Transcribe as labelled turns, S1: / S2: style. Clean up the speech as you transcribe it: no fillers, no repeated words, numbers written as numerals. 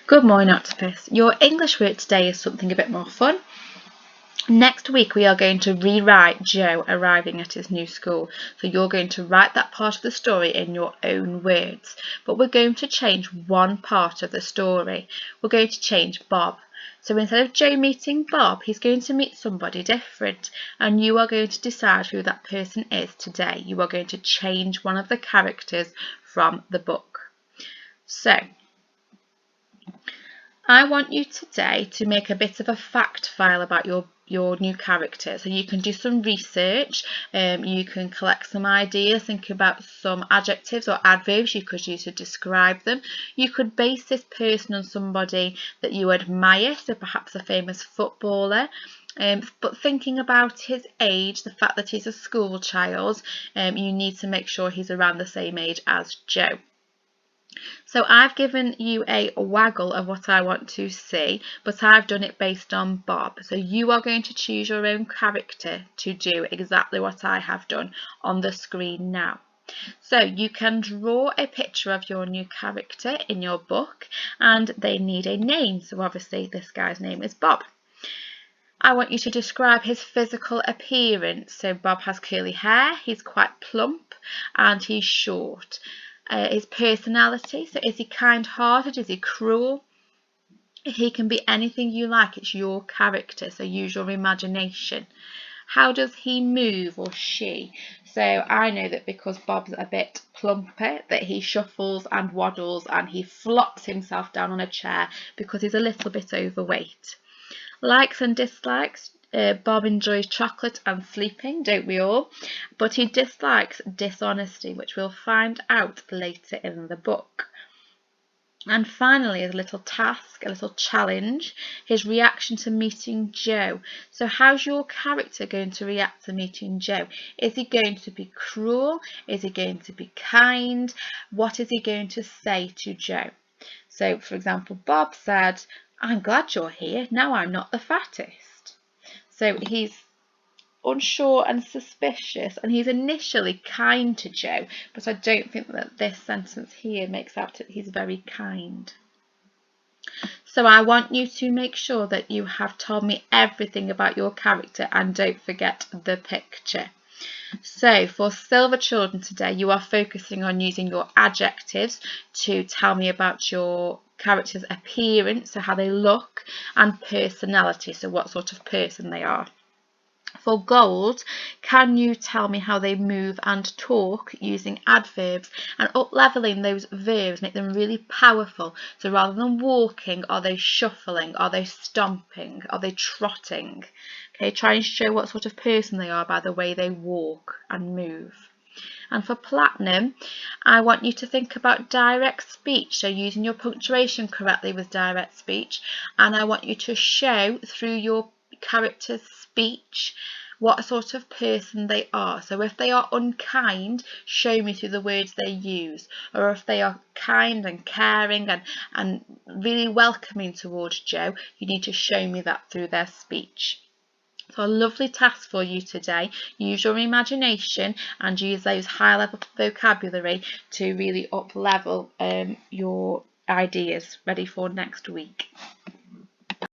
S1: Good morning, Octopus. Your English word today is something a bit more fun. Next week we are going to rewrite Joe arriving at his new school. So you're going to write that part of the story in your own words. But we're going to change one part of the story. We're going to change Bob. So instead of Joe meeting Bob, he's going to meet somebody different. And you are going to decide who that person is today. You are going to change one of the characters from the book. So I want you today to make a bit of a fact file about your new character. So you can do some research, you can collect some ideas, think about some adjectives or adverbs you could use to describe them. You could base this person on somebody that you admire, so perhaps a famous footballer. But thinking about his age, the fact that he's a school child, you need to make sure he's around the same age as Joe. So I've given you a waggle of what I want to see, but I've done it based on Bob. So you are going to choose your own character to do exactly what I have done on the screen now. So you can draw a picture of your new character in your book, and they need a name. So obviously this guy's name is Bob. I want you to describe his physical appearance. So Bob has curly hair, he's quite plump, and he's short. His personality, so is he kind-hearted, is he cruel? He can be anything you like, it's your character, so use your imagination. How does he move, or she? So I know that because Bob's a bit plumper, that he shuffles and waddles and he flops himself down on a chair because he's a little bit overweight. Likes and dislikes. Bob enjoys chocolate and sleeping, don't we all? But he dislikes dishonesty, which we'll find out later in the book. And finally, as a little task, a little challenge, his reaction to meeting Joe. So how's your character going to react to meeting Joe? Is he going to be cruel? Is he going to be kind? What is he going to say to Joe? So, for example, Bob said, "I'm glad you're here, now I'm not the fattest." So he's unsure and suspicious, and he's initially kind to Joe, but I don't think that this sentence here makes out that he's very kind. So I want you to make sure that you have told me everything about your character and don't forget the picture. So for Silver Children today, you are focusing on using your adjectives to tell me about your character's appearance, so how they look, and personality, so what sort of person they are. For Gold, can you tell me how they move and talk using adverbs and up-leveling those verbs, make them really powerful. So rather than walking, are they shuffling? Are they stomping? Are they trotting? Okay, try and show what sort of person they are by the way they walk and move. And for Platinum, I want you to think about direct speech, so using your punctuation correctly with direct speech, and I want you to show through your character's speech what sort of person they are. So if they are unkind, show me through the words they use, or if they are kind and caring and really welcoming towards Joe, you need to show me that through their speech. So a lovely task for you today. Use your imagination and use those high level vocabulary to really up level your ideas ready for next week.